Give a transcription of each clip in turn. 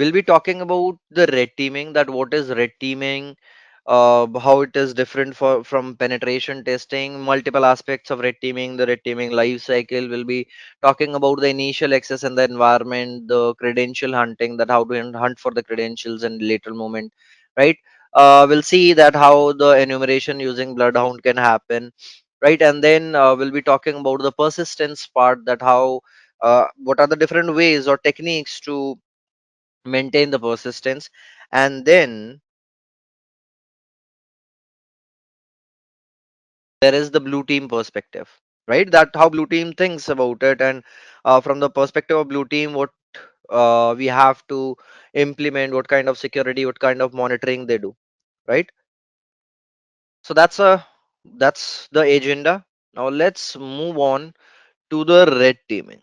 we'll be talking about the red teaming, that what is red teaming, how it is different from penetration testing, multiple aspects of red teaming, the red teaming life cycle. We'll be talking about the initial access in the environment, the credential hunting, that how to hunt for the credentials and lateral movement, right? We'll see that how the enumeration using bloodhound can happen, right? And then we'll be talking about the persistence part, that how what are the different ways or techniques to maintain the persistence. And then there is the blue team perspective, right? That how blue team thinks about it, and from the perspective of blue team, what we have to implement, what kind of security, what kind of monitoring they do, right? So that's the agenda. Now let's move on to the red teaming.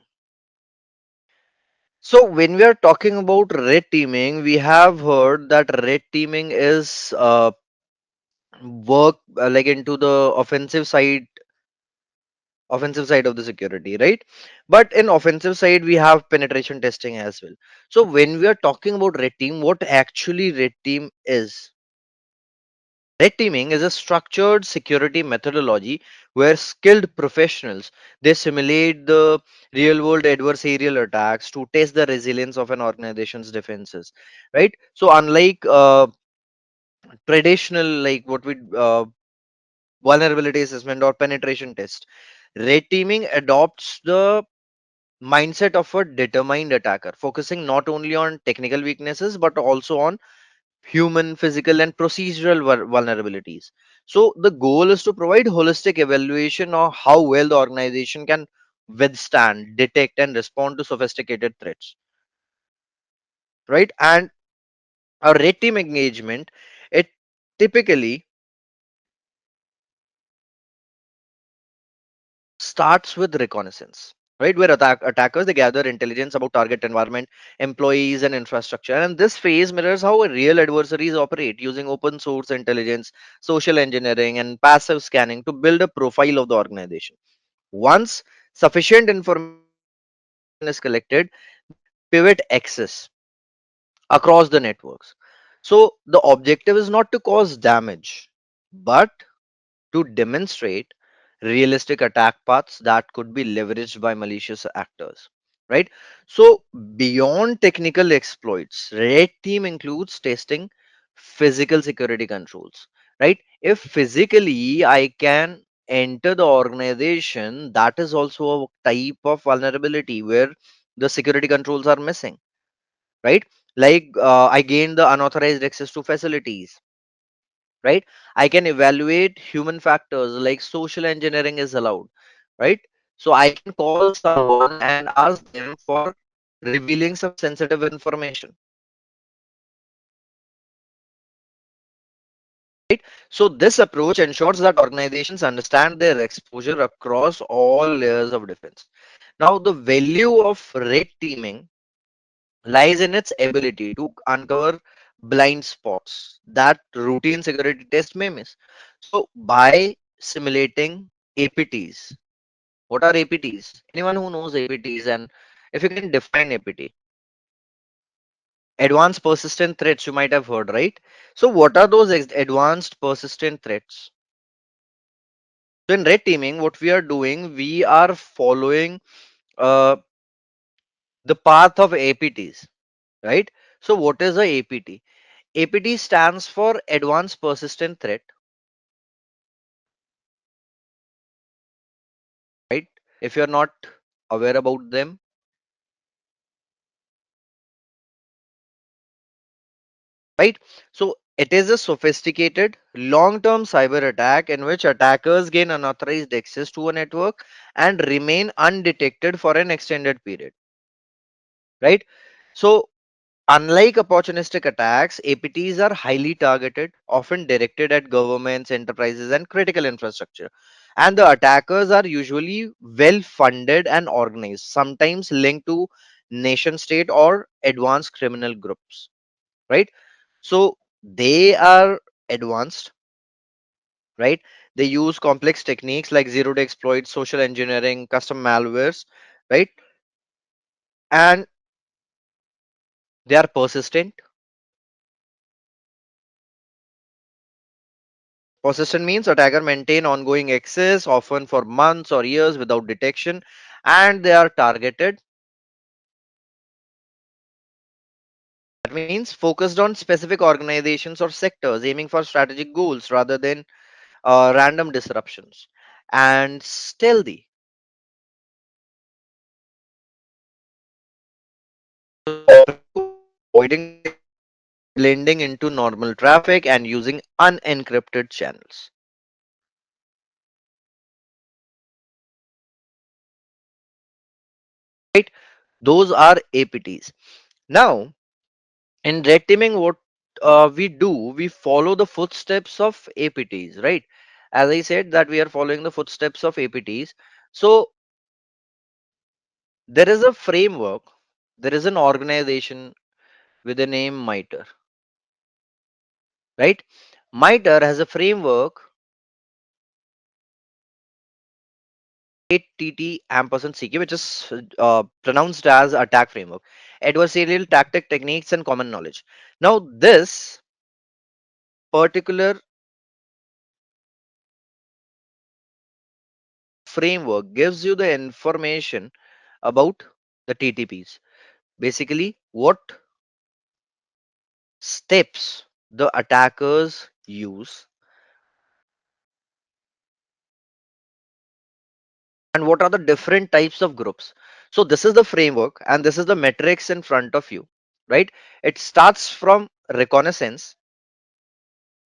So when we are talking about red teaming, we have heard that red teaming is work like into the offensive side of the security, right? But in offensive side we have penetration testing as well. So when we are talking about red team, what actually red team is? Red teaming is a structured security methodology where skilled professionals, they simulate the real world adversarial attacks to test the resilience of an organization's defenses, right? So unlike traditional, like what we vulnerability assessment or penetration test, red teaming adopts the mindset of a determined attacker, focusing not only on technical weaknesses but also on human, physical, and procedural vulnerabilities. So the goal is to provide holistic evaluation of how well the organization can withstand, detect, and respond to sophisticated threats, right? And a red team engagement, it typically starts with reconnaissance, right? Where attackers, they gather intelligence about target environment, employees, and infrastructure. And this phase mirrors how real adversaries operate, using open source intelligence, social engineering, and passive scanning to build a profile of the organization. Once sufficient information is collected, pivot access across the networks. So the objective is not to cause damage, but to demonstrate realistic attack paths that could be leveraged by malicious actors, right? So beyond technical exploits, red team includes testing physical security controls, right? If physically I can enter the organization, that is also a type of vulnerability where the security controls are missing, right? Like I gained the unauthorized access to facilities, right? I can evaluate human factors like social engineering is allowed, right? So I can call someone and ask them for revealing some sensitive information, right? So this approach ensures that organizations understand their exposure across all layers of defense. Now the value of red teaming lies in its ability to uncover blind spots that routine security tests may miss. So, by simulating APTs, what are APTs? Anyone who knows APTs, and if you can define APT, advanced persistent threats, you might have heard, right? So, what are those advanced persistent threats? So, in red teaming, what we are doing, we are following uh, the path of APTs, right? So, what is a APT? APT stands for Advanced Persistent Threat, right? If you're not aware about them, right? So it is a sophisticated long-term cyber attack in which attackers gain unauthorized access to a network and remain undetected for an extended period, right? So unlike opportunistic attacks, APTs are highly targeted, often directed at governments, enterprises, and critical infrastructure. And the attackers are usually well funded and organized, sometimes linked to nation state or advanced criminal groups, right? So they are advanced, right? They use complex techniques like zero day exploits, social engineering, custom malwares, right? And They are persistent. Persistent means attacker maintain ongoing access, often for months or years without detection, and they are targeted. That means focused on specific organizations or sectors, aiming for strategic goals rather than random disruptions. And stealthy, avoiding blending into normal traffic and using unencrypted channels. Right? Those are APTs. Now, in red teaming, what we do, we follow the footsteps of APTs, right? As I said, that we are following the footsteps of APTs. So there is a framework, there is an organization with the name MITRE, right? MITRE has a framework, ATT ampersand CK, which is pronounced as attack framework, adversarial tactic techniques and common knowledge. Now, this particular framework gives you the information about the TTPs. Basically, what steps the attackers use and what are the different types of groups. So this is the framework and this is the metrics in front of you, right? It starts from reconnaissance,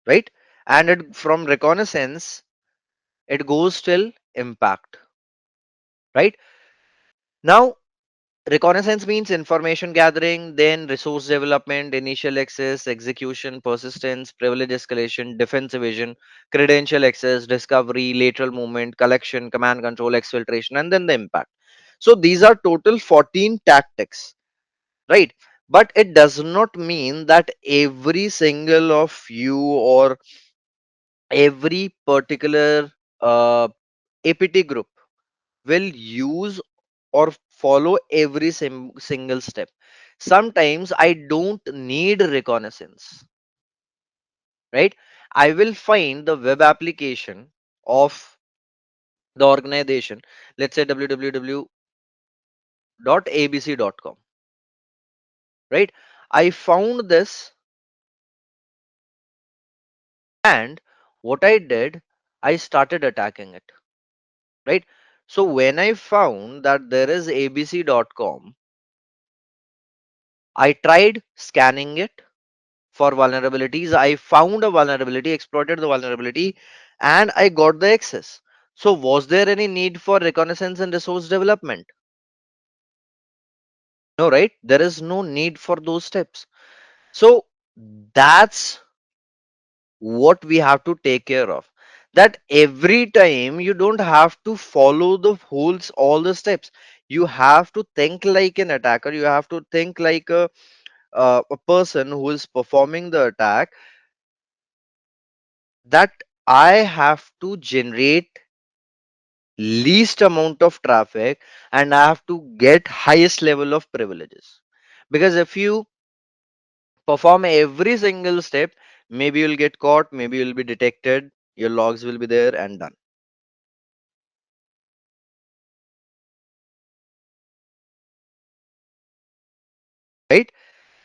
right? And from reconnaissance, it goes till impact, right? Now, reconnaissance means information gathering, then resource development, initial access, execution, persistence, privilege escalation, defense evasion, credential access, discovery, lateral movement, collection, command control, exfiltration, and then the impact. So these are total 14 tactics, right? But it does not mean that every single of you or every particular APT group will use or follow every single step. Sometimes I don't need reconnaissance, right? I will find the web application of the organization, let's say www.abc.com, right? I found this, and what I did, I started attacking it, right? So when I found that there is abc.com, I tried scanning it for vulnerabilities. I found a vulnerability, exploited the vulnerability, and I got the access. So, was there any need for reconnaissance and resource development? No, right? There is no need for those steps. So, that's what we have to take care of. That every time you don't have to follow the holes, all the steps. You have to think like an attacker. You have to think like a person who is performing the attack, that I have to generate least amount of traffic and I have to get highest level of privileges. Because if you perform every single step, maybe you'll get caught, maybe you'll be detected, your logs will be there and done. Right?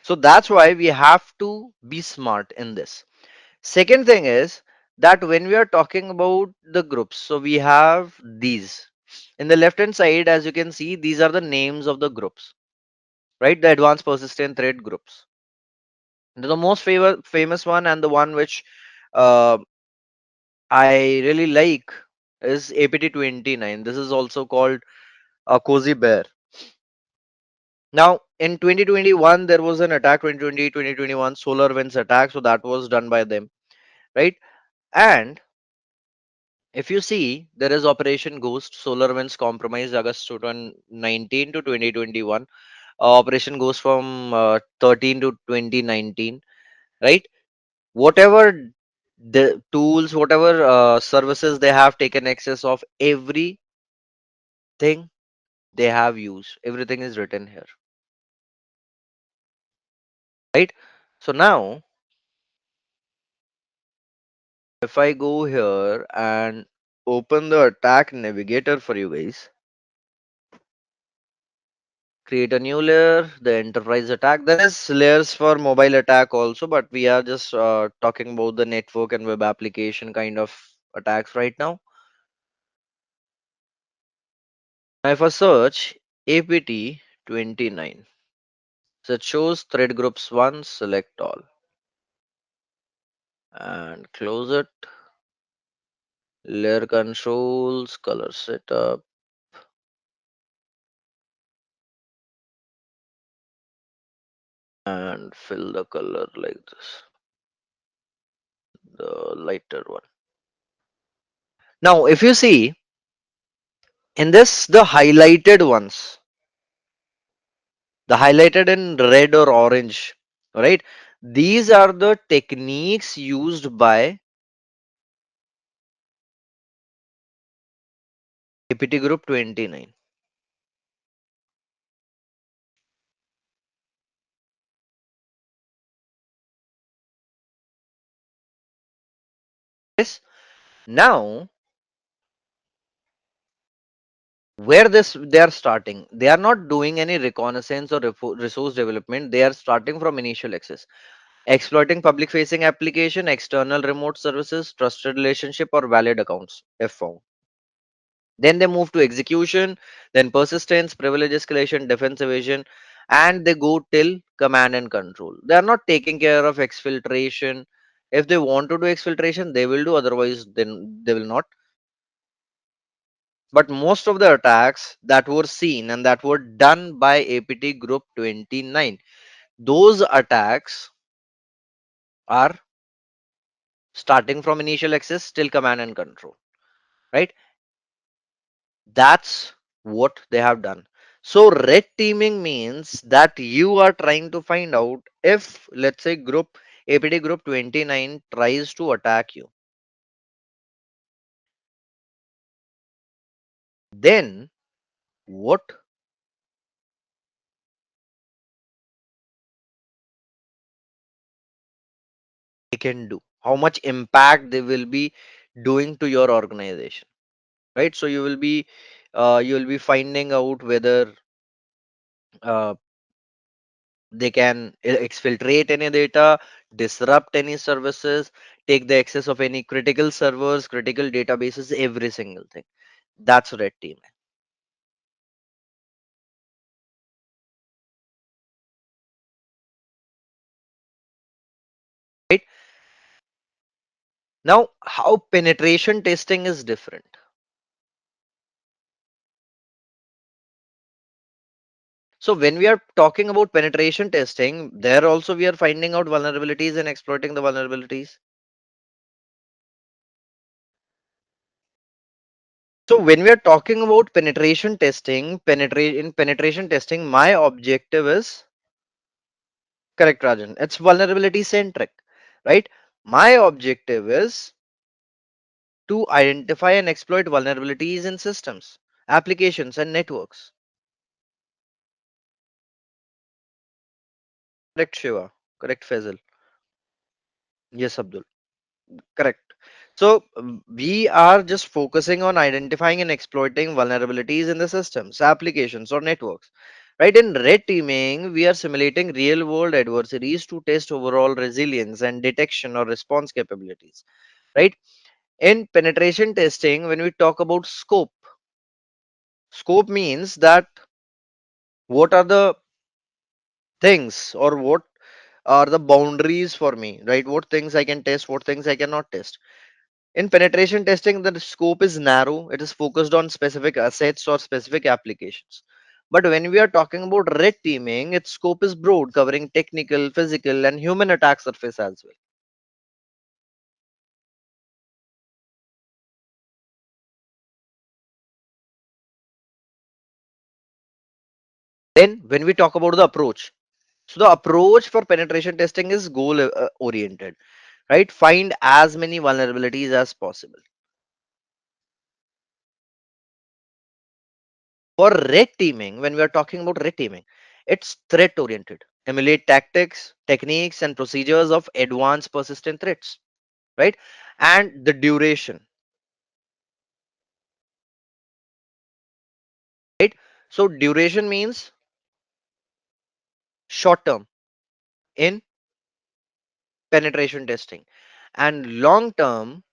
So that's why we have to be smart in this. Second thing is that when we are talking about the groups, so we have these. In the left hand side, as you can see, these are the names of the groups, right? The advanced persistent threat groups. The most famous one and the one which uh, I really like is APT29. This is also called a cozy bear. Now, in 2021, there was an attack, 2020, 2021 solar winds attack. So that was done by them, right? And if you see, there is Operation Ghost, solar winds compromised August 2019 to 2021. Operation Ghost from 13 to 2019, right? Whatever the tools, whatever services they have taken access of, everything they have used, everything is written here. right? So now if I go here and open the attack navigator for you guys, create a new layer, the enterprise attack. There is layers for mobile attack also, but we are just talking about the network and web application kind of attacks right now. Now if I search APT29, so it shows thread groups 1, select all and close it. Layer controls, color setup, and fill the color like this, the lighter one. Now if you see in this, the highlighted ones, the highlighted in red or orange, right? These are the techniques used by APT group 29. Yes. Now where this they are starting, they are not doing any reconnaissance or resource development. They are starting from initial access, exploiting public facing application, external remote services, trusted relationship, or valid accounts if found. Then they move to execution, then persistence, privilege escalation, defense evasion, and they go till command and control. They are not taking care of exfiltration. If they want to do exfiltration, they will do, otherwise then they will not. But most of the attacks that were seen and that were done by APT group 29, those attacks are starting from initial access till command and control, right? That's what they have done. So red teaming means that you are trying to find out if, let's say, group APT group 29 tries to attack you, then what they can do, how much impact they will be doing to your organization, right? So you will be finding out whether uh, they can exfiltrate any data, disrupt any services, take the access of any critical servers, critical databases, every single thing. That's red team, right? Now, how penetration testing is different. So when we are talking about penetration testing, there also we are finding out vulnerabilities and exploiting the vulnerabilities. So when we are talking about penetration testing, penetration testing, my objective is correct, Rajan. It's vulnerability centric, right? My objective is to identify and exploit vulnerabilities in systems, applications, and networks. Correct, Shiva. Correct, Faisal. Yes, Abdul. Correct. So we are just focusing on identifying and exploiting vulnerabilities in the systems, applications, or networks. Right, in red teaming, we are simulating real world adversaries to test overall resilience and detection or response capabilities. Right. In penetration testing, when we talk about scope, scope means that what are the things or what are the boundaries for me, right? What things I can test, what things I cannot test. In penetration testing, the scope is narrow, it is focused on specific assets or specific applications. But when we are talking about red teaming, its scope is broad, covering technical, physical, and human attack surface as well. Then, when we talk about the approach, so the approach for penetration testing is goal oriented, right? Find as many vulnerabilities as possible. For red teaming, when we are talking about red teaming, it's threat oriented. emulate tactics, techniques, and procedures of advanced persistent threats, right? And the duration, right? So duration means short term in penetration testing and long term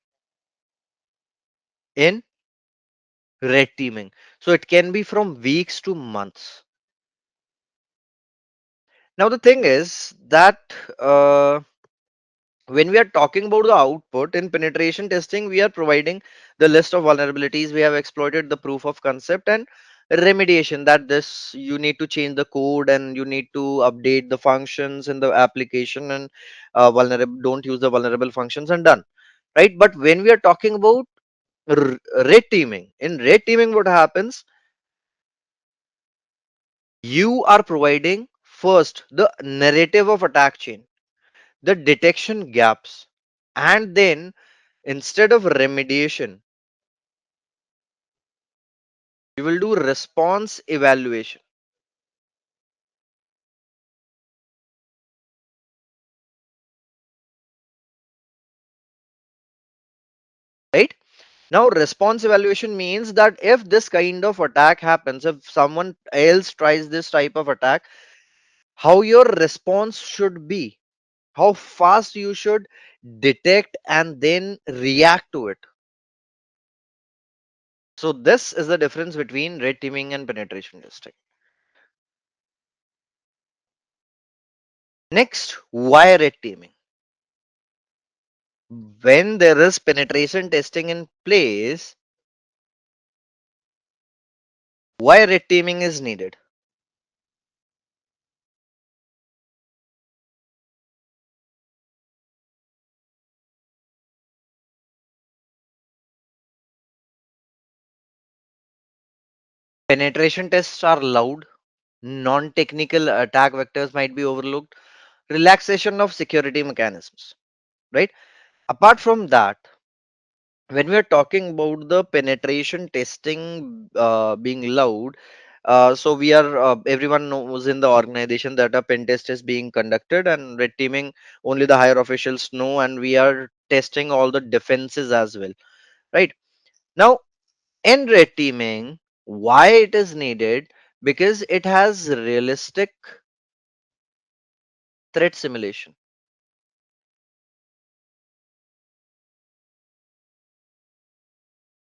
in red teaming. So it can be from weeks to months. Now the thing is that when we are talking about the output in penetration testing, we are providing the list of vulnerabilities we have exploited, the proof of concept, and remediation, that this you need to change the code and you need to update the functions in the application, and vulnerable, don't use the vulnerable functions, and done, right? But when we are talking about red teaming, in red teaming what happens, you are providing first the narrative of attack chain, the detection gaps, and then instead of remediation, you will do response evaluation, right? Now, response evaluation means that if this kind of attack happens, if someone else tries this type of attack, how your response should be, how fast you should detect and then react to it. So, this is the difference between red teaming and penetration testing. Next, why red teaming? When there is penetration testing in place, why red teaming is needed? Penetration tests are loud, non-technical attack vectors might be overlooked, relaxation of security mechanisms, right? Apart from that, when we are talking about the penetration testing being loud, so we are everyone knows in the organization that a pen test is being conducted, and red teaming only the higher officials know, and we are testing all the defenses as well, right? Now, in red teaming, why it is needed? Because it has realistic threat simulation,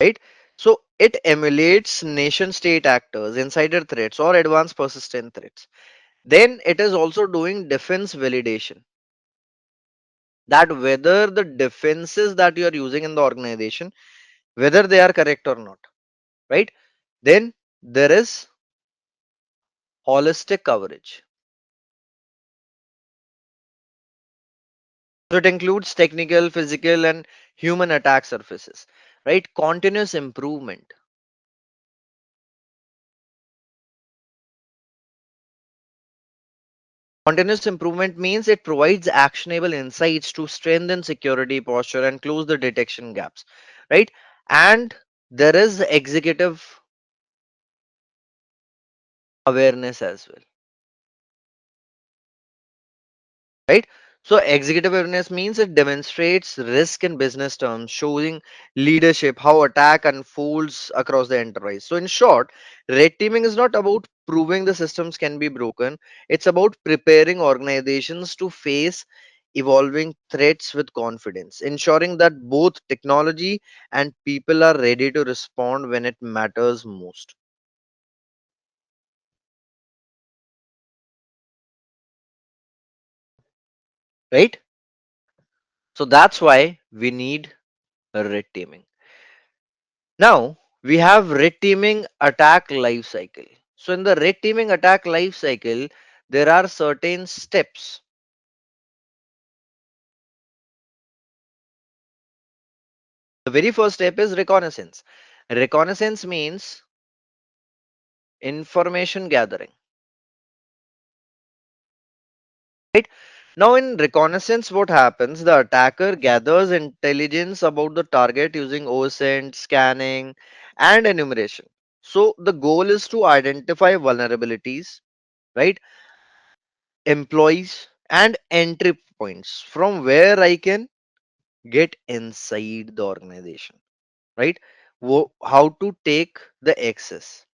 right? So it emulates nation state actors, insider threats, or advanced persistent threats. Then it is also doing defense validation, that whether the defenses that you are using in the organization, whether they are correct or not, right? Then there is holistic coverage. So it includes technical, physical, and human attack surfaces, right? Continuous improvement. Continuous improvement means it provides actionable insights to strengthen security posture and close the detection gaps, right? And there is executive awareness as well, right? So executive awareness means it demonstrates risk in business terms, showing leadership, how attack unfolds across the enterprise. So in short, red teaming is not about proving the systems can be broken. It's about preparing organizations to face evolving threats with confidence, ensuring that both technology and people are ready to respond when it matters most, right? So that's why we need a red teaming. Now we have red teaming attack life cycle. So in the red teaming attack life cycle, there are certain steps. The very first step is reconnaissance. Reconnaissance means information gathering. Right? Now in reconnaissance, what happens? The attacker gathers intelligence about the target using OSINT, scanning, and enumeration. So the goal is to identify vulnerabilities, right? employees, and entry points from where I can get inside the organization, right? How to take the access.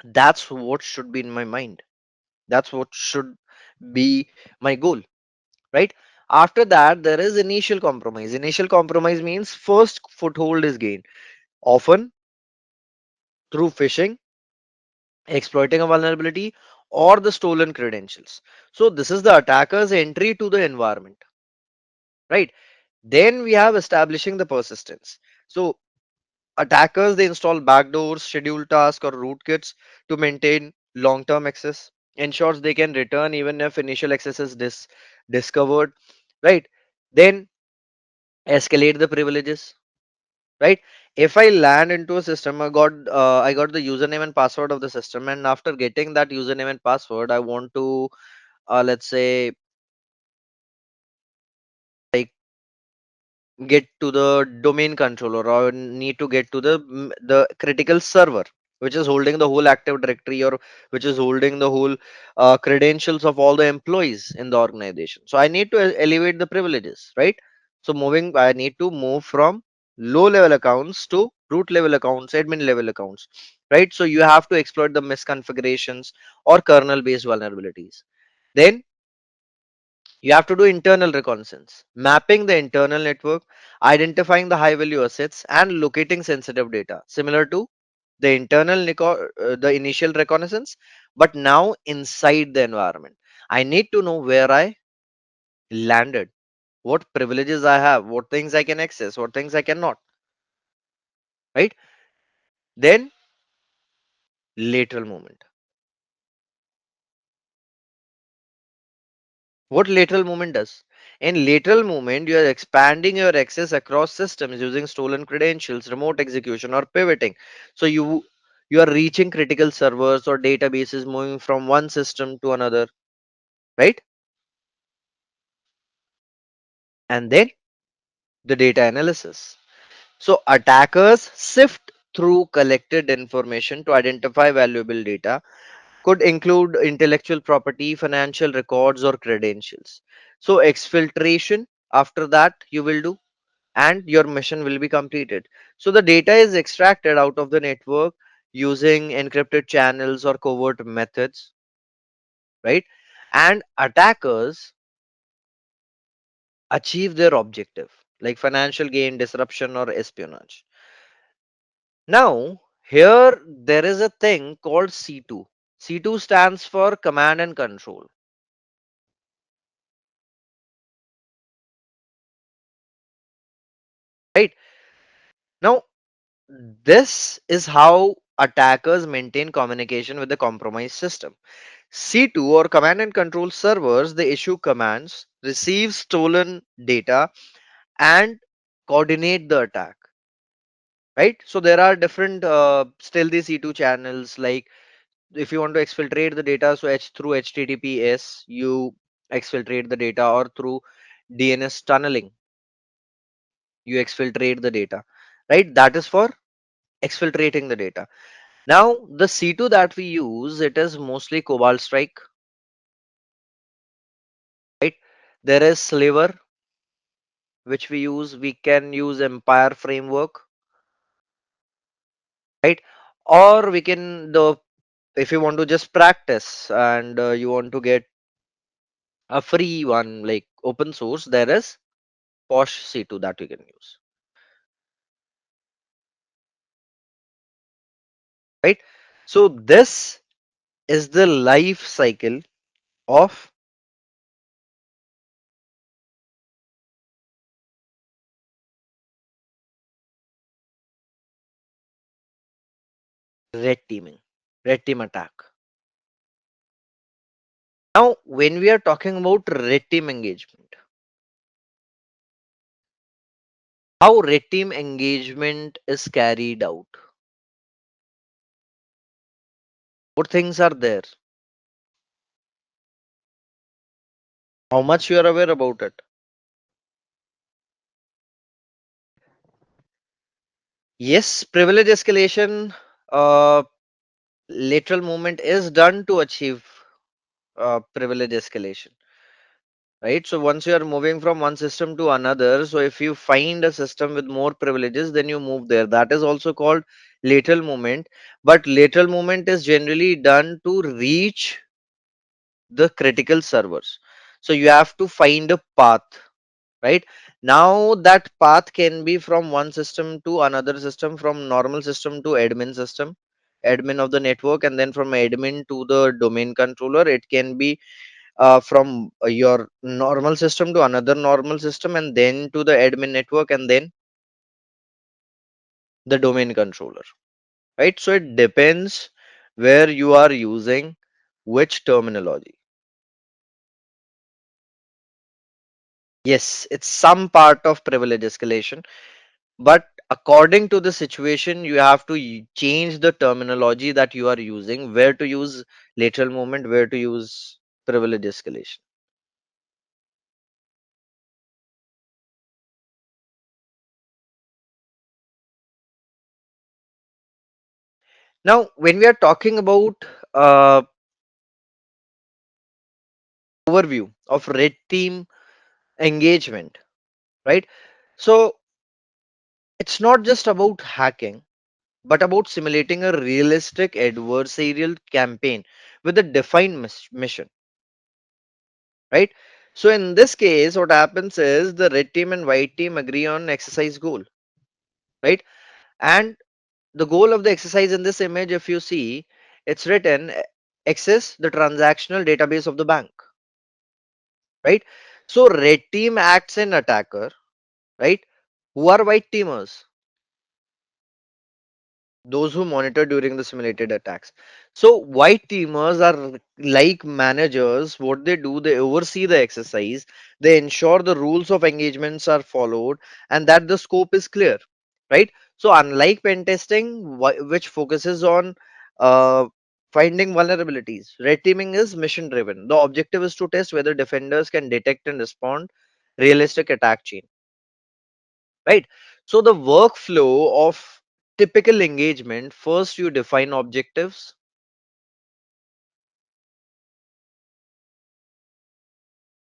That's what should be in my mind. That's what should be my goal, right? After that, there is initial compromise. Initial compromise means first foothold is gained, often through phishing, exploiting a vulnerability, or the stolen credentials. So, this is the attacker's entry to the environment, right? Then we have establishing the persistence. So, attackers they install backdoors, schedule tasks, or rootkits to maintain long-term access. Ensures they can return even if initial access is discovered, right? Then escalate the privileges, right? If I land into a system, I got the username and password of the system, and after getting that username and password, I want to let's say like get to the domain controller or need to get to the critical server which is holding the whole active directory or which is holding the whole credentials of all the employees in the organization. So I need to elevate the privileges, right? So moving I need to move from low level accounts to root level accounts, admin level accounts, right? So you have to exploit the misconfigurations or kernel based vulnerabilities. Then you have to do internal reconnaissance, mapping the internal network, identifying the high value assets, and locating sensitive data, similar to the the initial reconnaissance, but now inside the environment. I need to know where I landed, what privileges I have, what things I can access, what things I cannot, right? Then lateral movement. What lateral movement does? In lateral movement, you are expanding your access across systems using stolen credentials, remote execution, or pivoting. So you are reaching critical servers or databases, moving from one system to another, right? And then the data analysis. So attackers sift through collected information to identify valuable data, could include intellectual property, financial records, or credentials. So exfiltration after that you will do and your mission will be completed. So the data is extracted out of the network using encrypted channels or covert methods, right? And attackers achieve their objective like financial gain, disruption, or espionage. Now, here there is a thing called C2. C2 stands for command and control, right? Now, this is how attackers maintain communication with the compromised system. C2 or command and control servers, they issue commands, receive stolen data, and coordinate the attack. Right? So there are different stealthy C2 channels. Like if you want to exfiltrate the data, so through HTTPS, you exfiltrate the data, or through DNS tunneling, you exfiltrate the data. Right? That is for exfiltrating the data. Now the C2 that we use, it is mostly Cobalt Strike. Right? There is Sliver which we can use Empire framework, right? Or we can the if you want to just practice and you want to get a free one like open source, there is Posh C2 that we can use, right? So this is the life cycle of red teaming, red team attack. Now when we are talking about red team engagement, how red team engagement is carried out, what things are there, how much you are aware about it. Yes, privilege escalation, lateral movement is done to achieve. privilege escalation, right? So once you are moving from one system to another, so if you find a system with more privileges, then you move there. That is also called lateral movement. But lateral movement is generally done to reach the critical servers. So you have to find a path, right? Now that path can be from one system to another system, from normal system to admin system, admin of the network, and then from admin to the domain controller. It can be from your normal system to another normal system, and then to the admin network, and then the domain controller, right? So it depends where you are using which terminology. Yes, it's some part of privilege escalation, but according to the situation, you have to change the terminology that you are using, where to use lateral movement, where to use privilege escalation. Now, when we are talking about uh, overview of red team engagement, right? So it's not just about hacking, but about simulating a realistic adversarial campaign with a defined mission, right? So in this case, what happens is the red team and white team agree on exercise goal, right? And the goal of the exercise in this image, if you see, it's written access the transactional database of the bank, right? So red team acts in attacker, right? Who are white teamers? Those who monitor during the simulated attacks. So white teamers are like managers. What they do, they oversee the exercise, they ensure the rules of engagements are followed and that the scope is clear, right? So unlike pen testing, which focuses on uh, finding vulnerabilities, red teaming is mission driven. The objective is to test whether defenders can detect and respond realistic attack chain, right? So the workflow of typical engagement, first you define objectives,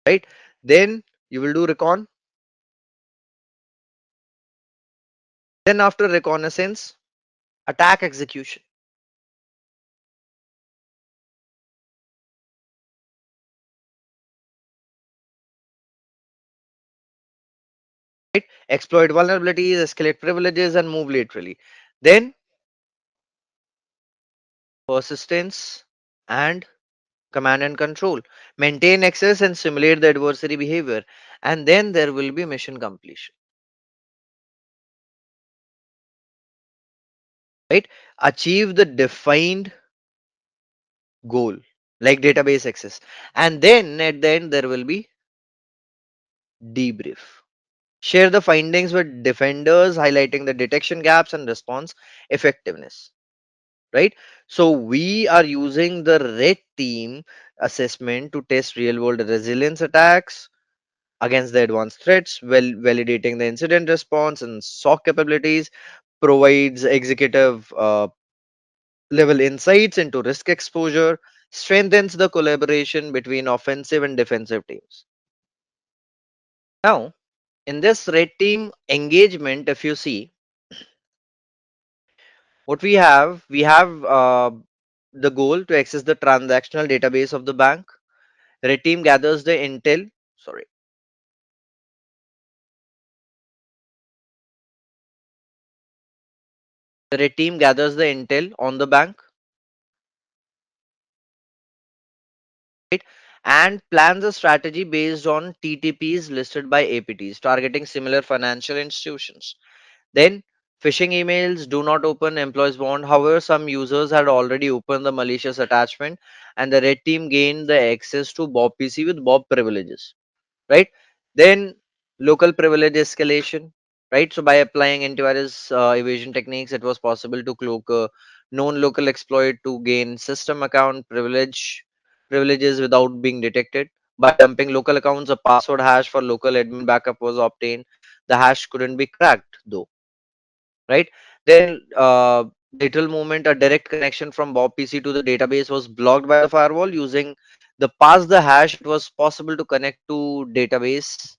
right? Then you will do recon. Then after reconnaissance, attack execution, right? Exploit vulnerabilities, escalate privileges, and move laterally. Then persistence and command and control. Maintain access and simulate the adversary behavior. And then there will be mission completion, right? Achieve the defined goal like database access. And then at the end, there will be debrief. Share the findings with defenders, highlighting the detection gaps and response effectiveness. Right? So we are using the red team assessment to test real world resilience attacks against the advanced threats, well validating the incident response and SOC capabilities, provides executive level insights into risk exposure, strengthens the collaboration between offensive and defensive teams. Now, in this red team engagement, if you see, what we have the goal to access the transactional database of the bank. Red team gathers the intel. Sorry, the red team gathers the intel on the bank, right, and plans a strategy based on TTPs listed by APTs, targeting similar financial institutions. Then phishing emails do not open employees bond. However, some users had already opened the malicious attachment, and the red team gained the access to Bob PC with Bob privileges, right? Then local privilege escalation, right? So by applying antivirus evasion techniques, it was possible to cloak a known local exploit to gain system account privileges without being detected. By dumping local accounts, a password hash for local admin backup was obtained. The hash couldn't be cracked though, right? Then lateral movement, a direct connection from Bob PC to the database was blocked by the firewall using The pass the hash, it was possible to connect to database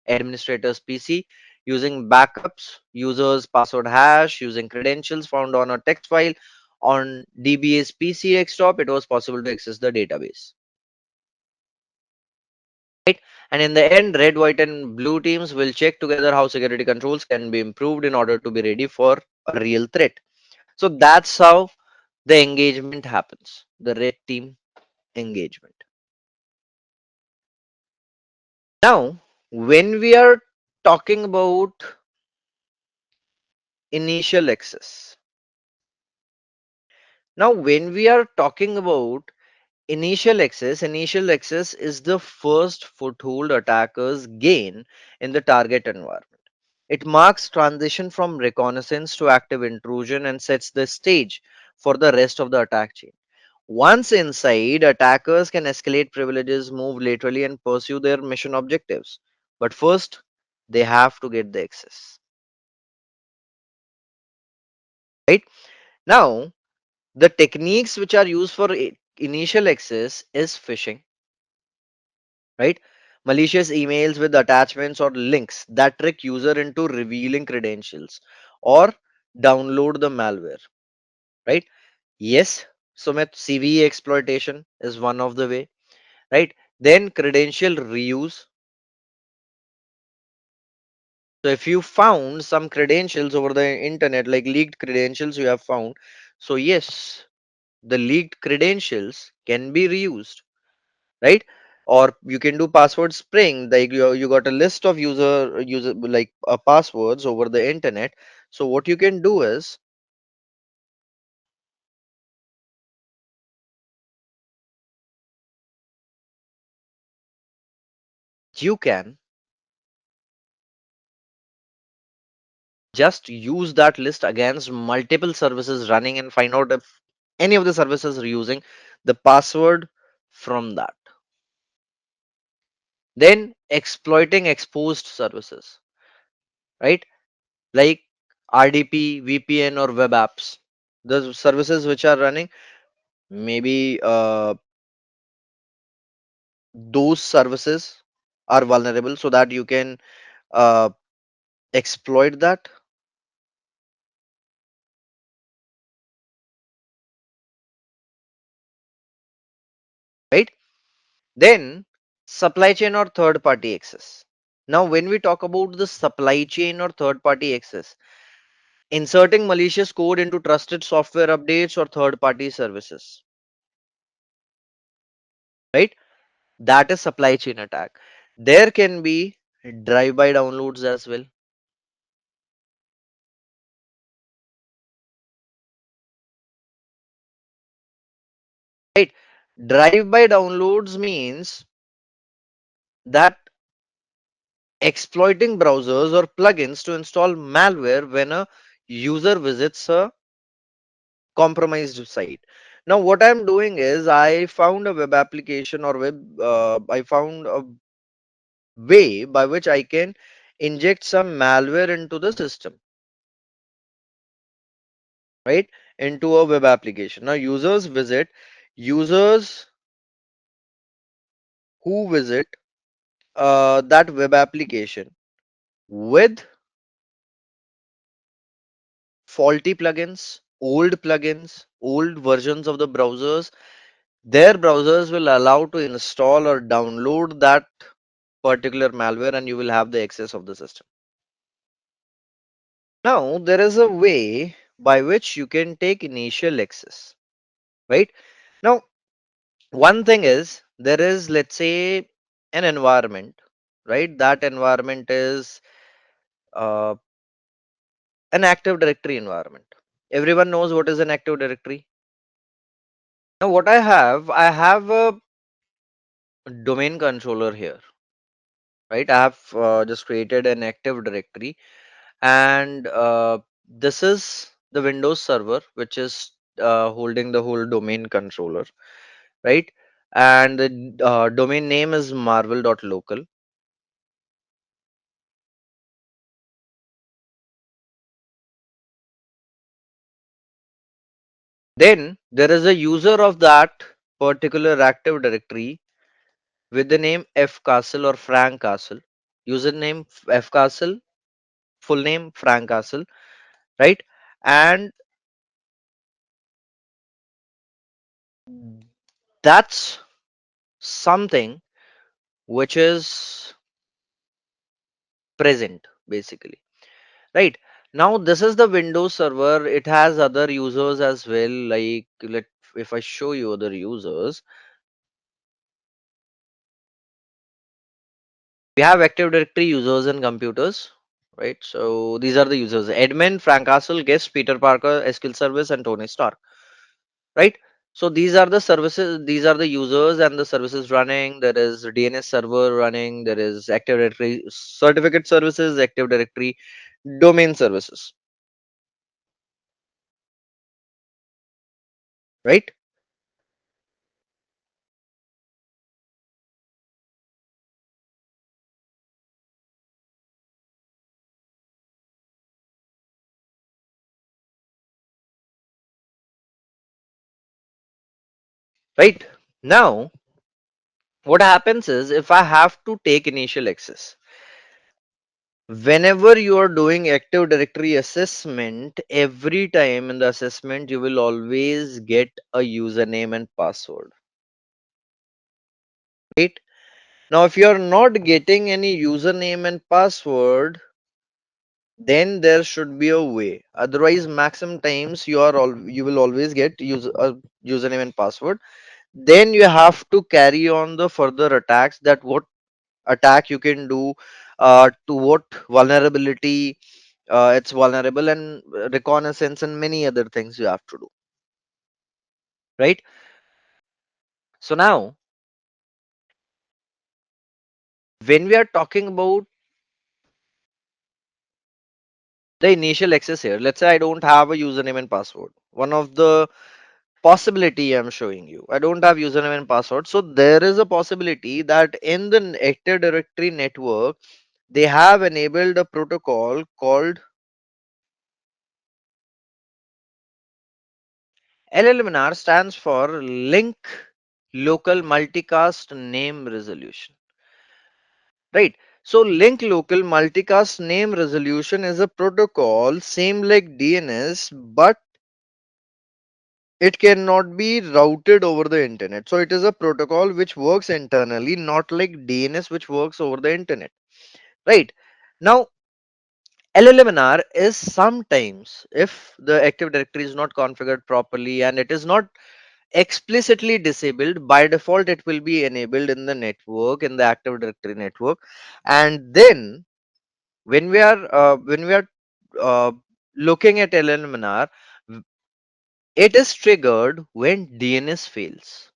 administrator's PC using backups, users password hash, using credentials found on a text file on DBA's PC desktop. It was possible to access the database. Right? And in the end, red, white, and blue teams will check together how security controls can be improved in order to be ready for a real threat. So that's how the engagement happens, the red team engagement. Now, when we are talking about initial access, now when we are talking about initial access is the first foothold attackers gain in the target environment. It marks transition from reconnaissance to active intrusion and sets the stage for the rest of the attack chain. Once inside, attackers can escalate privileges, move laterally, and pursue their mission objectives. But first, they have to get the access. Right? Now, the techniques which are used for initial access is phishing, right? Malicious emails with attachments or links that trick user into revealing credentials or download the malware, right? Yes, Sumit, CVE exploitation is one of the way, right? Then credential reuse. So if you found some credentials over the internet, like leaked credentials you have found, so yes, the leaked credentials can be reused, right? Or you can do password spraying, like you got a list of user like passwords over the internet. So what you can do is you can just use that list against multiple services running and find out if any of the services are using the password from that. Then exploiting exposed services, right? Like RDP, VPN, or web apps. The services which are running, maybe those services are vulnerable so that you can uh, exploit that, right? Then supply chain or third party access. Now, when we talk about the supply chain or third party access, inserting malicious code into trusted software updates or third party services, right? That is supply chain attack. There can be drive by downloads as well, right? Drive by downloads means that exploiting browsers or plugins to install malware when a user visits a compromised site. Now, what I'm doing is I found a web application or I found a way by which I can inject some malware into the system, right? Into a web application. Now, users who visit that web application with faulty plugins, old versions of the browsers, their browsers will allow to install or download that particular malware and you will have the access of the system. Now, there is a way by which you can take initial access, right? Now, one thing is there is, let's say, an environment, right? That environment is uh, an active directory environment. Everyone knows what is an active directory. Now, what I have a domain controller here, right? I have just created an active directory, and this is the Windows server, which is holding the whole domain controller, right? And the domain name is marvel.local. Then there is a user of that particular Active Directory with the name fcastle or Frank Castle, username fcastle, full name Frank Castle, right? And that's something which is present basically, right? Now this is the Windows server. It has other users as well. Like if I show you other users, we have Active Directory users and computers, right? So these are the users: admin, Frank Castle, guest, Peter Parker, SQL Service, and Tony Stark, right? So these are the services, these are the users and the services running. There is DNS server running, there is Active Directory certificate services, Active Directory domain services, right? Right. Now, what happens is if I have to take initial access, whenever you are doing Active Directory assessment, every time in the assessment, you will always get a username and password, right? Now, if you are not getting any username and password, then there should be a way. Otherwise, maximum times you will always get username and password. Then you have to carry on the further attacks, that what attack you can do, to what vulnerability it's vulnerable, and reconnaissance and many other things you have to do, right? So now when we are talking about the initial access here, let's say I don't have a username and password. One of the possibility I'm showing you, I don't have username and password. So there is a possibility that in the Active Directory network, they have enabled a protocol called LLMNR, stands for Link Local Multicast Name Resolution, right? So link local multicast name resolution is a protocol same like DNS, but it cannot be routed over the internet. So it is a protocol which works internally, not like DNS which works over the internet, right? Now LLMNR is sometimes, if the Active Directory is not configured properly and it is not explicitly disabled, by default it will be enabled in the network, in the Active Directory network. And then when we are uh, looking at LLMNR, it is triggered when DNS fails,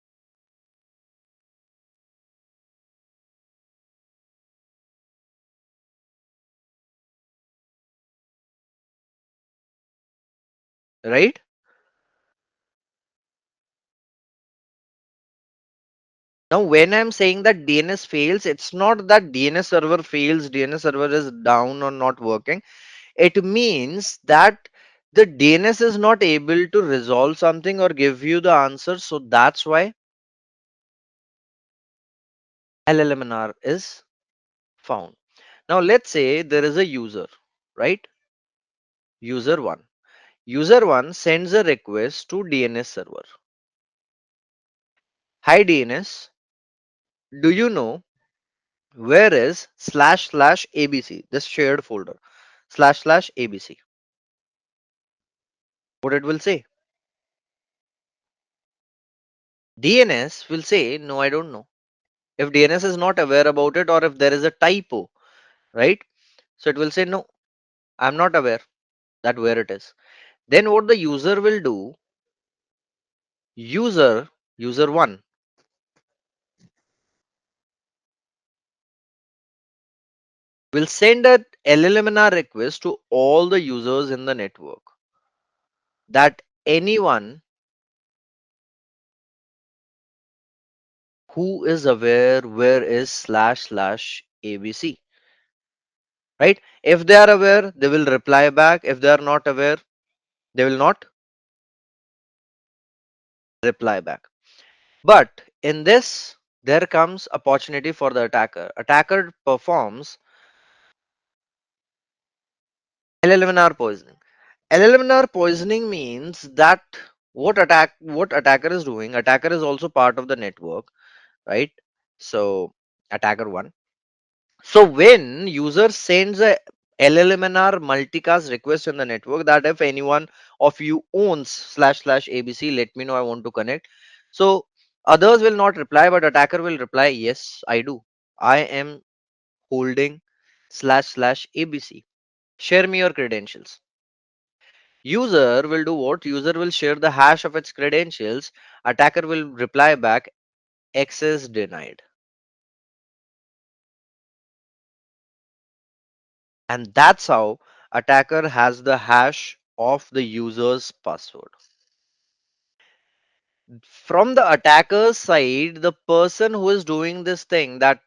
right? Now when I'm saying that DNS fails, it's not that DNS server fails, DNS server is down or not working. It means that the DNS is not able to resolve something or give you the answer. So that's why LLMNR is found. Now let's say there is a user, right? User 1. User 1 sends a request to DNS server. Hi DNS, do you know where is slash slash ABC, this shared folder, slash slash ABC? What it will say? DNS will say, no, I don't know. If DNS is not aware about it, or if there is a typo, right? So it will say, no, I'm not aware that where it is. Then what the user will do, user 1 will send a LLMNR request to all the users in the network, that anyone who is aware where is slash slash ABC, right? If they are aware, they will reply back. If they are not aware, they will not reply back. But in this, there comes opportunity for the attacker. Attacker performs LLMNR poisoning. LLMNR poisoning means that what attacker is doing, attacker is also part of the network, right? So attacker one. So when user sends a LLMNR multicast request in the network, that if anyone of you owns slash slash ABC, let me know, I want to connect. So others will not reply, but attacker will reply, yes, I do. I am holding slash slash ABC. Share me your credentials. User will do what? User will share the hash of its credentials. Attacker will reply back, access denied. And that's how attacker has the hash of the user's password. From the attacker's side, the person who is doing this thing, that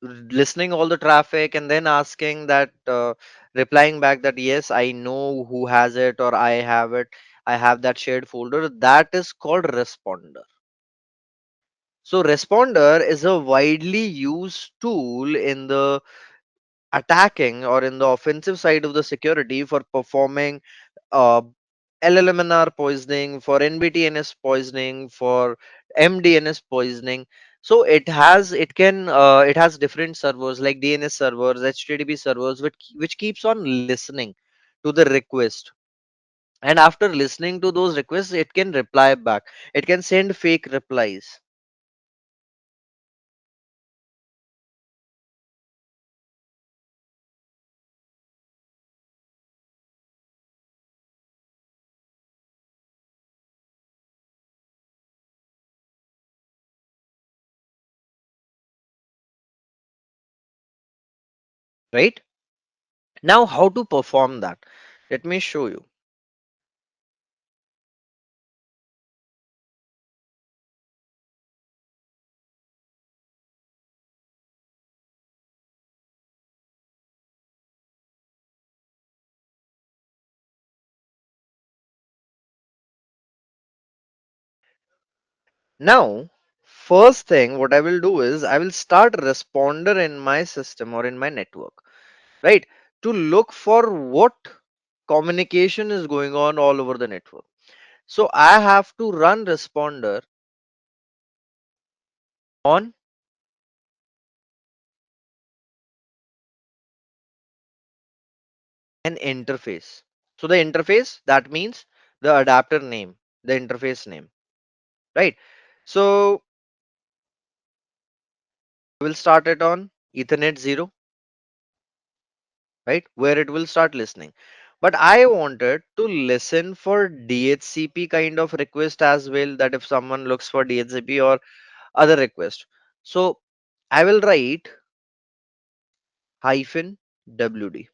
listening all the traffic and then asking that, replying back that yes, I know who has it, or I have it, I have that shared folder, that is called responder. So responder is a widely used tool in the attacking or in the offensive side of the security for performing uh, LLMNR poisoning, for NBTNS poisoning, for MDNS poisoning. So it has different servers like DNS servers, HTTP servers, which keeps on listening to the request. And after listening to those requests, it can reply back. It can send fake replies, right? Now, how to perform that? Let me show you. Now, first thing what I will do is I will start responder in my system or in my network, right? To look for what communication is going on all over the network. So I have to run responder on an interface. So the interface, that means the adapter name, the interface name, right? So we'll start it on Ethernet 0, right? Where it will start listening. But I wanted to listen for DHCP kind of request as well, that if someone looks for DHCP or other request. So I will write hyphen WD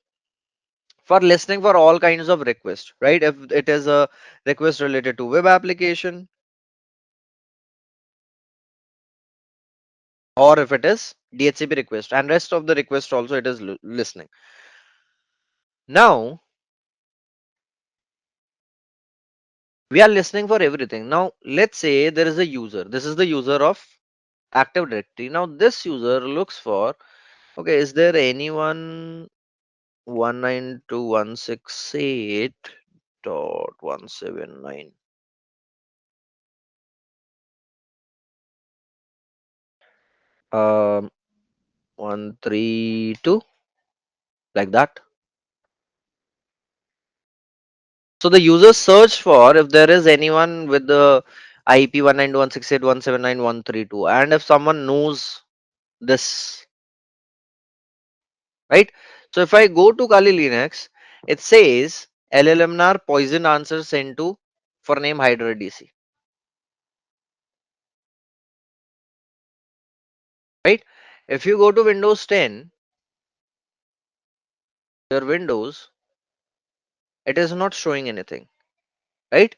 for listening for all kinds of requests, right? If it is a request related to web application, or if it is DHCP request, and rest of the request also it is listening. Now we are listening for everything. Now let's say there is a user. This is the user of Active Directory. Now this user looks for, okay, is there anyone 192.168.179, 132, like that. So the user search for if there is anyone with the IP 192.168.179.132, and if someone knows this, right? So if I go to Kali Linux, it says LLMNR poison answer sent to for name Hydra DC, right? If you go to Windows 10, your Windows, it is not showing anything, right?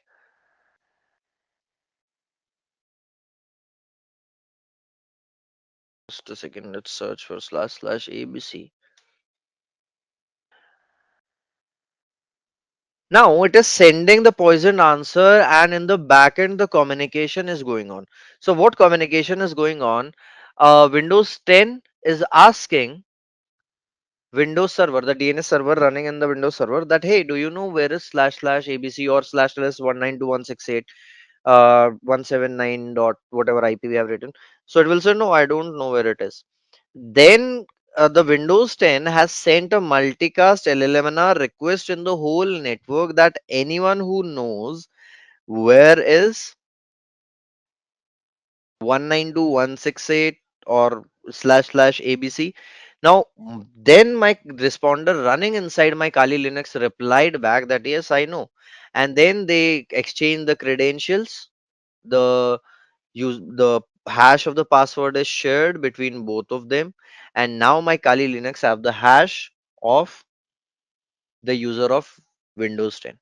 Just a second, let's search for slash slash ABC. Now it is sending the poisoned answer, and in the back end, the communication is going on. So, what communication is going on? Windows 10 is asking Windows server, the DNS server running in the Windows server, that hey, do you know where is slash slash ABC or slash slash 192.168 179 dot whatever IP we have written? So it will say no, I don't know where it is. Then the Windows 10 has sent a multicast LLMNR request in the whole network that anyone who knows where is 192.168 or slash slash ABC. Now, then my responder running inside my Kali Linux replied back that yes, I know. And then they exchange the credentials. The hash of the password is shared between both of them, and now my Kali Linux have the hash of the user of Windows 10.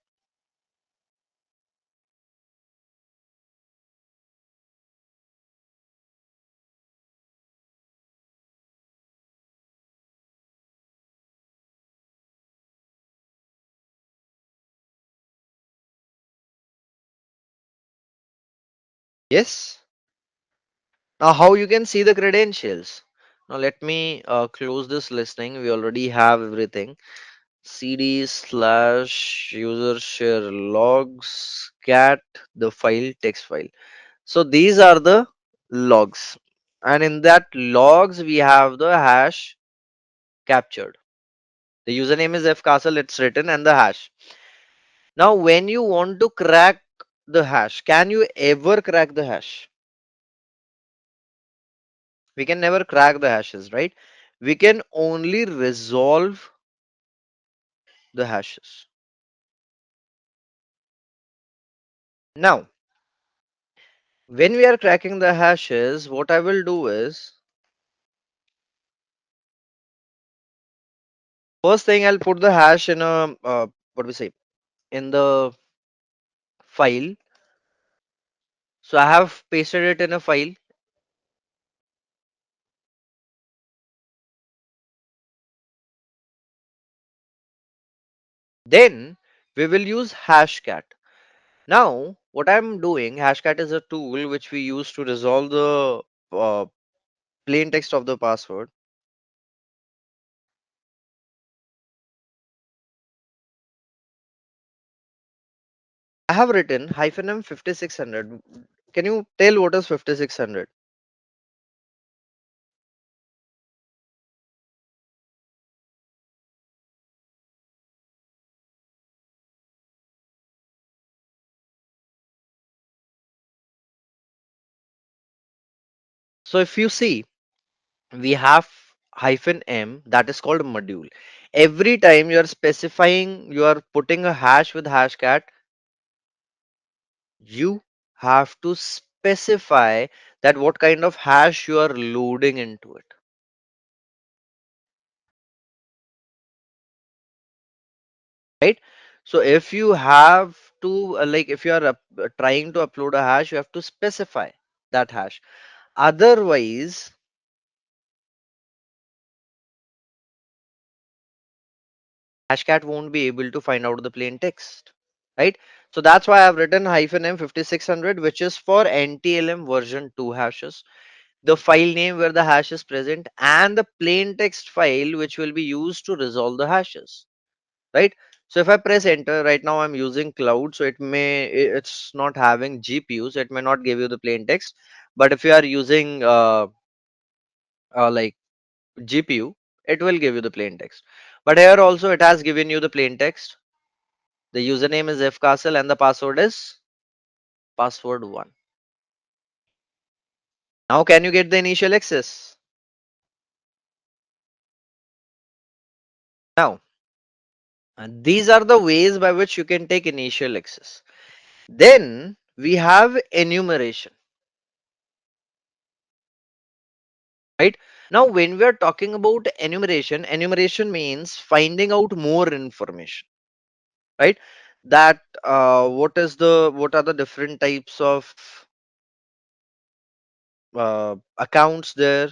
Yes. Now, how you can see the credentials? Now, let me close this listening. We already have everything. CD slash user share logs cat the file text file. So these are the logs, and in that logs we have the hash captured. The username is fcastle, it's written, and the hash. Now, when you want to crack the hash, can you ever crack the hash? We can never crack the hashes, right? We can only resolve the hashes. Now, when we are cracking the hashes, what I will do is first thing I'll put the hash in a what do we say, in the file. So I have pasted it in a file. Then we will use hashcat. Now, what I'm doing, hashcat is a tool which we use to resolve the plain text of the password. I have written hyphen m 5600. Can you tell what is 5600? So if you see, we have hyphen m, that is called module. Every time you are specifying, you are putting a hash with hashcat, you have to specify that what kind of hash you are loading into it, right? So if you have to like if you are trying to upload a hash, you have to specify that hash. Otherwise, hashcat won't be able to find out the plain text, right? So that's why I've written hyphen m 5600, which is for NTLM version 2 hashes, the file name where the hash is present, and the plain text file which will be used to resolve the hashes, right? So if I press enter right now, I'm using cloud, so it's not having GPU, so it may not give you the plain text. But if you are using like GPU, it will give you the plain text. But here also it has given you the plain text. The username is fcastle and the password is password one. Now can you get the initial access? Now these are the ways by which you can take initial access. Then we have enumeration, right? Now when we are talking about enumeration, enumeration means finding out more information, right? That what are the different types of accounts there.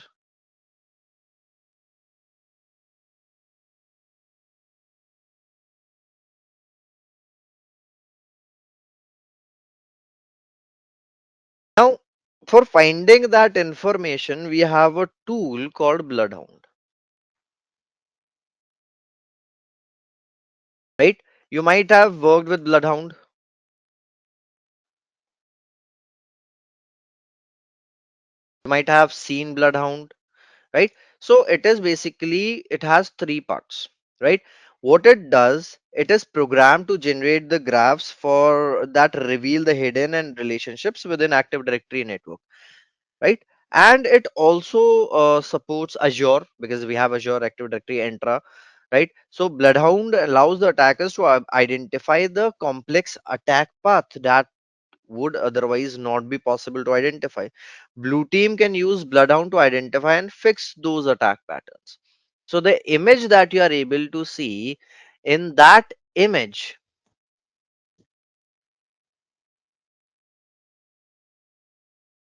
Now, for finding that information, we have a tool called BloodHound, right? You might have worked with BloodHound, you might have seen BloodHound, right? So it is basically, it has three parts, right? What it does, it is programmed to generate the graphs for that reveal the hidden and relationships within Active Directory network, right? And it also supports Azure, because we have Azure Active Directory Entra, right? So Bloodhound allows the attackers to identify the complex attack path that would otherwise not be possible to identify. Blue team can use Bloodhound to identify and fix those attack patterns. So the image that you are able to see, in that image,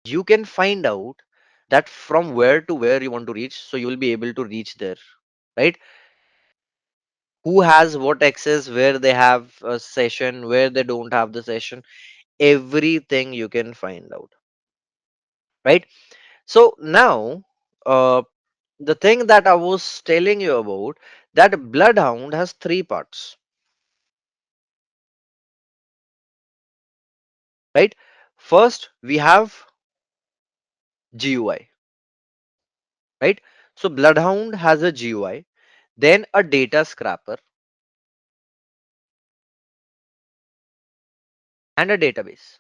you can find out that from where to where you want to reach. So you will be able to reach there, right? Who has what access, where they have a session, where they don't have the session, everything you can find out, right? So now, the thing that I was telling you about, that Bloodhound has three parts, right? First, we have GUI, right? So Bloodhound has a GUI, then a data scraper, and a database,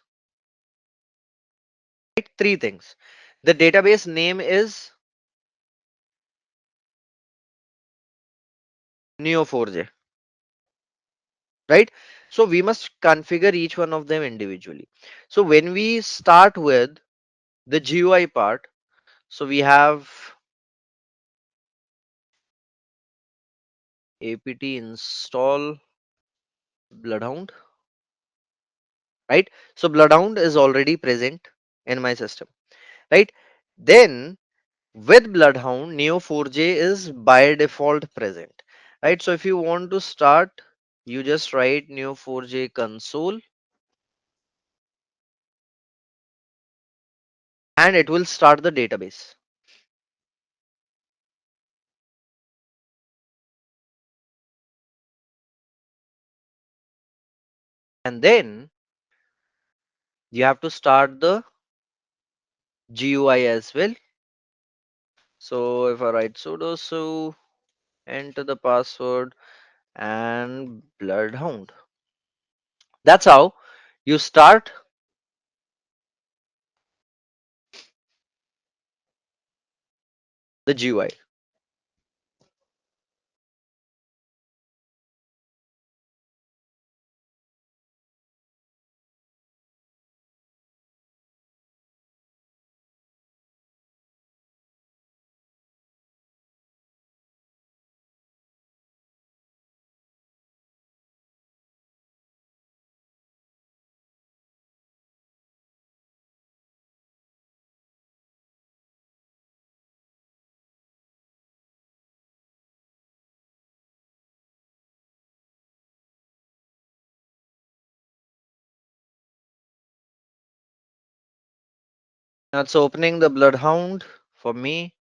right? Three things. The database name is Neo4j, right? So we must configure each one of them individually. So when we start with the GUI part, so we have apt install Bloodhound, right? So Bloodhound is already present in my system, right? Then with Bloodhound, Neo4j is by default present, right? So if you want to start, you just write Neo4j console and it will start the database. And then you have to start the GUI as well. So if I write sudo so, enter the password and Bloodhound. That's how you start the GUI. Now it's opening the Bloodhound for me.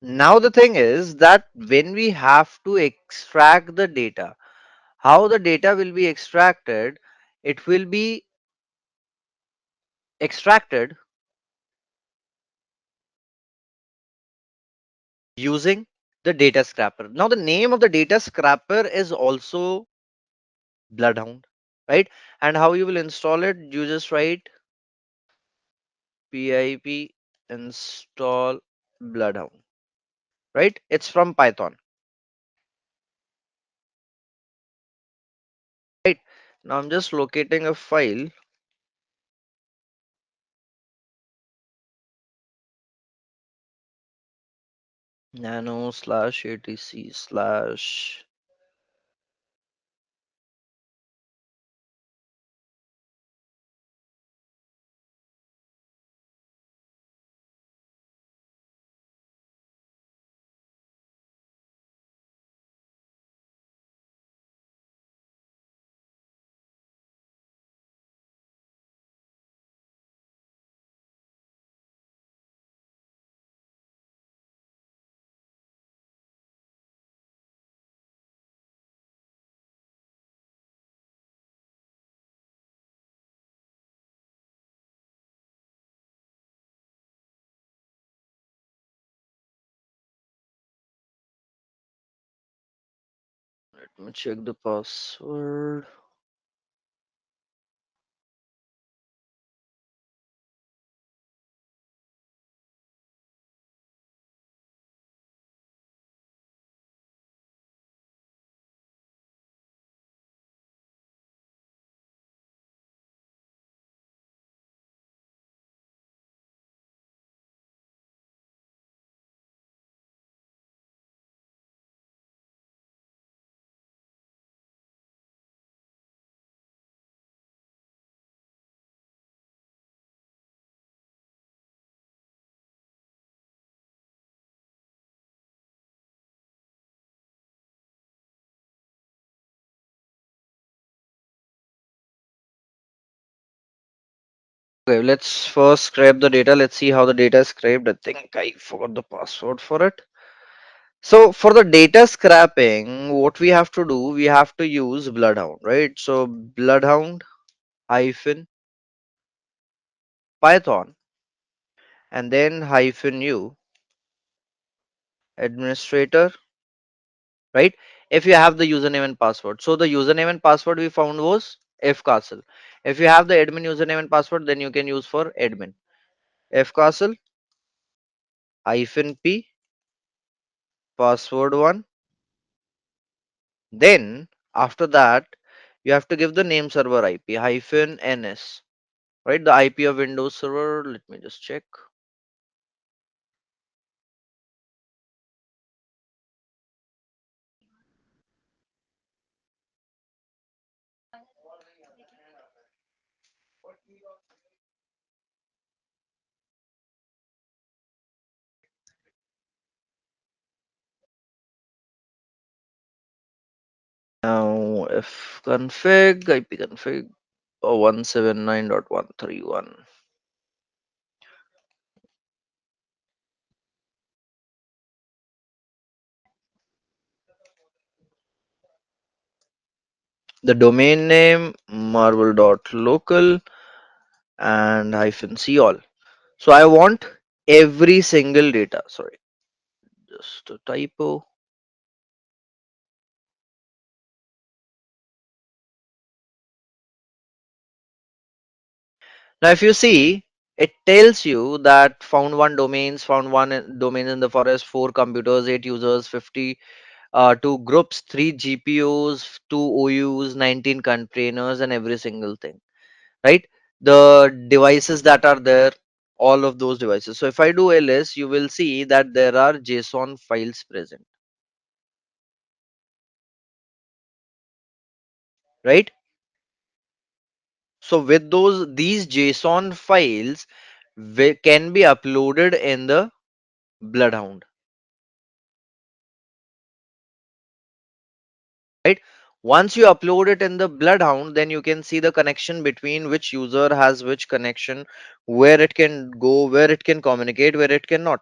Now the thing is that when we have to extract the data, how the data will be extracted, it will be extracted using the data scraper. Now the name of the data scraper is also Bloodhound, right? And how you will install it, you just write pip install Bloodhound, right? It's from Python, right? Now I'm just locating a file. Nano slash ATC slash. Let me check the password. Okay, let's first scrape the data. Let's see how the data is scraped. I think I forgot the password for it. So for the data scrapping, what we have to do, we have to use BloodHound, right? So BloodHound hyphen Python and then hyphen U administrator, right? If you have the username and password. So the username and password we found was fcastle. If you have the admin username and password, then you can use for admin. Fcastle hyphen P password one. Then after that, you have to give the name server IP hyphen NS, right? The IP of Windows server. Let me just check. Now if config IP config 179.131. The domain name marvel.local and hyphen C all. So I want every single data. Sorry, just a typo. Now if you see, it tells you that found one domains, found one domain in the forest, four computers, eight users, 50 two groups, three GPUs, two OUs, 19 containers, and every single thing, right? The devices that are there, all of those devices. So if I do ls, you will see that there are JSON files present, right? So with these JSON files can be uploaded in the Bloodhound, right? Once you upload it in the Bloodhound, then you can see the connection between which user has which connection, where it can go, where it can communicate, where it cannot.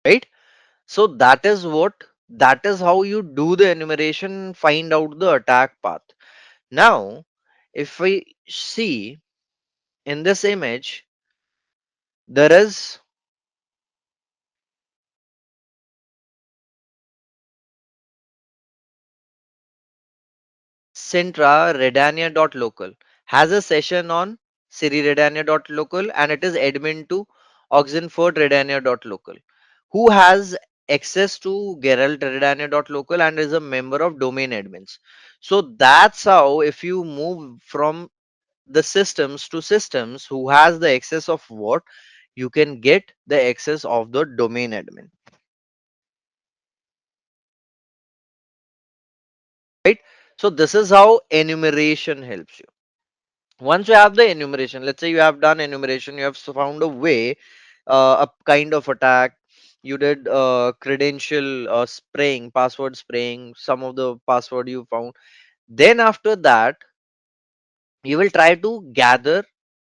Right? So that is how you do the enumeration, find out the attack path. Now, if we see in this image, there is Sintra Redania.local has a session on Siri Redania.local, and it is admin to Oxenford Redania.local, who has access to Geralt Redania.local and is a member of domain admins. So that's how, if you move from the systems to systems, who has the access of what, you can get the access of the domain admin, right? So this is how enumeration helps you. Once you have the enumeration, let's say you have done enumeration, you have found a way, a kind of attack, you did credential spraying, password spraying, some of the password you found. Then after that, you will try to gather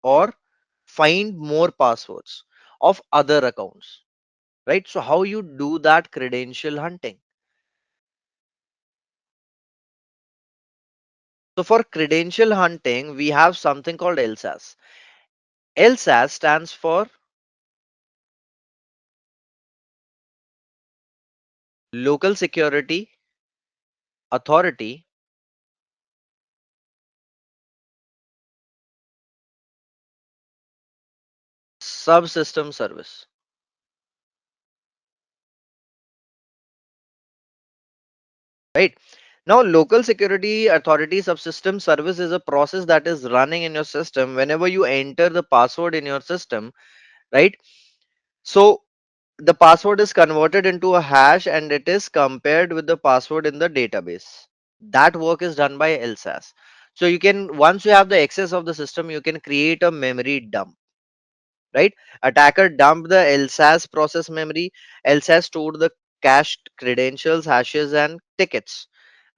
or find more passwords of other accounts, right? So how you do that credential hunting? So for credential hunting, we have something called LSAS. LSAS stands for Local Security Authority Subsystem Service, right? Now, Local Security Authority Subsystem Service is a process that is running in your system whenever you enter the password in your system, right? So the password is converted into a hash and it is compared with the password in the database. That work is done by LSAS. So you can, once you have the access of the system, you can create a memory dump, right? Attacker dumped the LSAS process memory. LSAS stored the cached credentials, hashes, and tickets,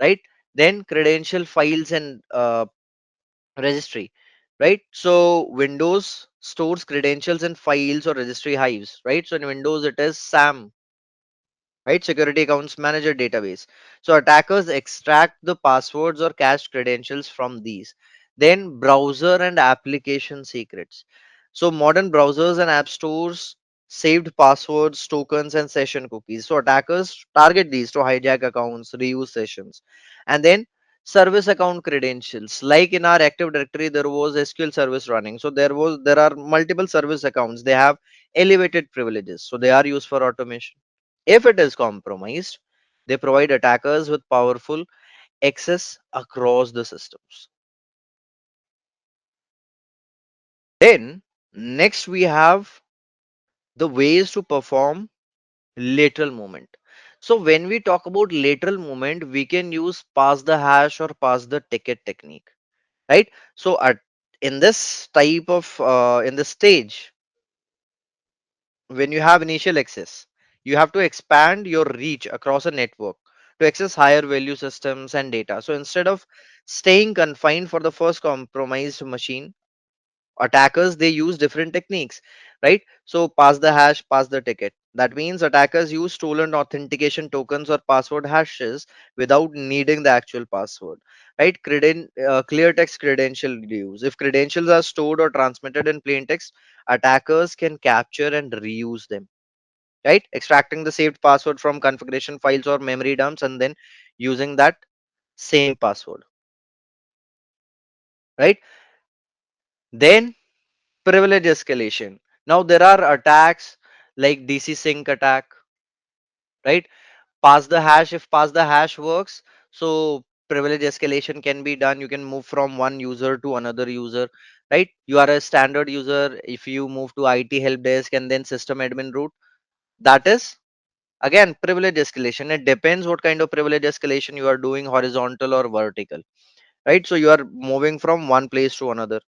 right? Then credential files and registry, right? So Windows stores credentials in files or registry hives, right? So in Windows it is SAM, right? Security accounts manager database. So attackers extract the passwords or cached credentials from these. Then browser and application secrets. So modern browsers and app stores saved passwords, tokens, and session cookies. So attackers target these to hijack accounts, reuse sessions. And then service account credentials. Like in our Active Directory, there was SQL service running. So there are multiple service accounts. They have elevated privileges. So they are used for automation. If it is compromised, they provide attackers with powerful access across the systems. Then, next we have the ways to perform lateral movement. So, when we talk about lateral movement, we can use pass the hash or pass the ticket technique, right? So, in this type of in this stage, when you have initial access, you have to expand your reach across a network to access higher value systems and data. So instead of staying confined for the first compromised machine, attackers they use different techniques, right? So pass the hash, pass the ticket. That means attackers use stolen authentication tokens or password hashes without needing the actual password, right? Clear text credential use. If credentials are stored or transmitted in plain text, attackers can capture and reuse them, right? Extracting the saved password from configuration files or memory dumps and then using that same password, right? Then privilege escalation. Now there are attacks like DC sync attack, right? Pass the hash. If pass the hash works, so privilege escalation can be done. You can move from one user to another user, right? You are a standard user. If you move to IT help desk and then system admin route, that is again privilege escalation. It depends what kind of privilege escalation you are doing, horizontal or vertical, right? So you are moving from one place to another.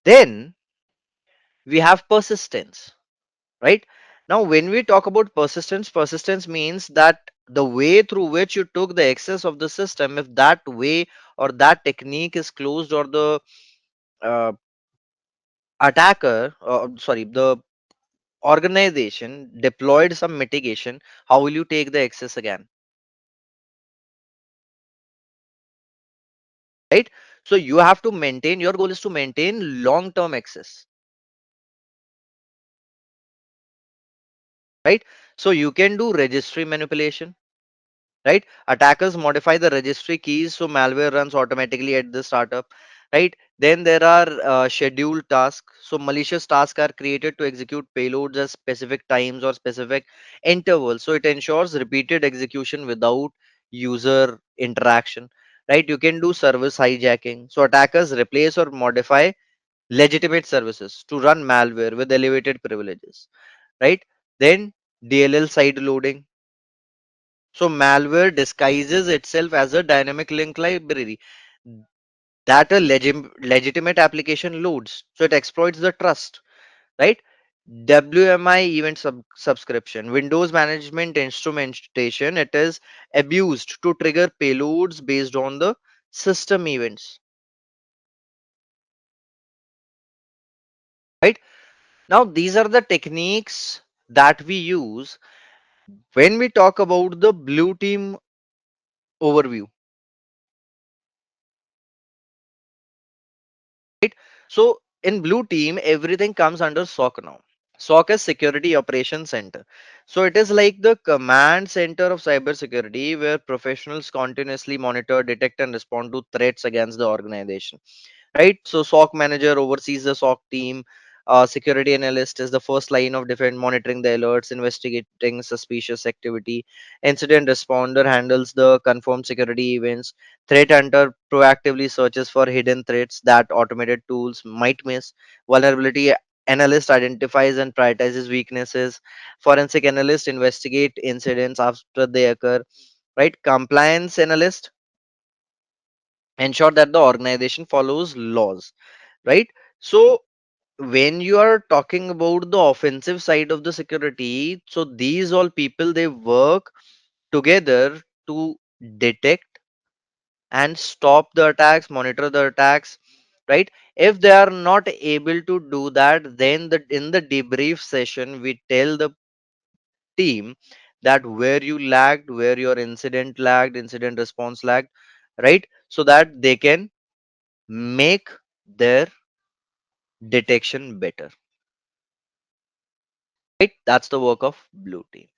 Then we have persistence, right? Now, when we talk about persistence, persistence means that the way through which you took the access of the system, if that way or that technique is closed, or the uh, attacker, sorry, the organization deployed some mitigation, how will you take the access again, right? So you have to maintain, your goal is to maintain long term access, right? So you can do registry manipulation, right? Attackers modify the registry keys so malware runs automatically at the startup, right? Then there are scheduled tasks. So malicious tasks are created to execute payloads at specific times or specific intervals. So it ensures repeated execution without user interaction, right? You can do service hijacking. So attackers replace or modify legitimate services to run malware with elevated privileges, right? Then DLL side loading. So malware disguises itself as a dynamic link library that a legitimate application loads. So it exploits the trust, right? WMI event subscription, Windows management instrumentation, it is abused to trigger payloads based on the system events, right? Now, these are the techniques that we use when we talk about the blue team overview, right? So in blue team, everything comes under SOC now. SOC is Security Operations Center. So it is like the command center of cybersecurity where professionals continuously monitor, detect, and respond to threats against the organization, right? So SOC manager oversees the SOC team. Security analyst is the first line of defense, monitoring the alerts, investigating suspicious activity. Incident responder handles the confirmed security events. Threat hunter proactively searches for hidden threats that automated tools might miss. Vulnerability analyst identifies and prioritizes weaknesses. Forensic analyst investigate incidents after they occur, right? Compliance analyst ensure that the organization follows laws, right? So when you are talking about the offensive side of the security, so these all people they work together to detect and stop the attacks, monitor the attacks, right? If they are not able to do that, then in the debrief session we tell the team that where you lagged, where your incident lagged, incident response lagged, right? So that they can make their detection better, right? That's the work of blue team.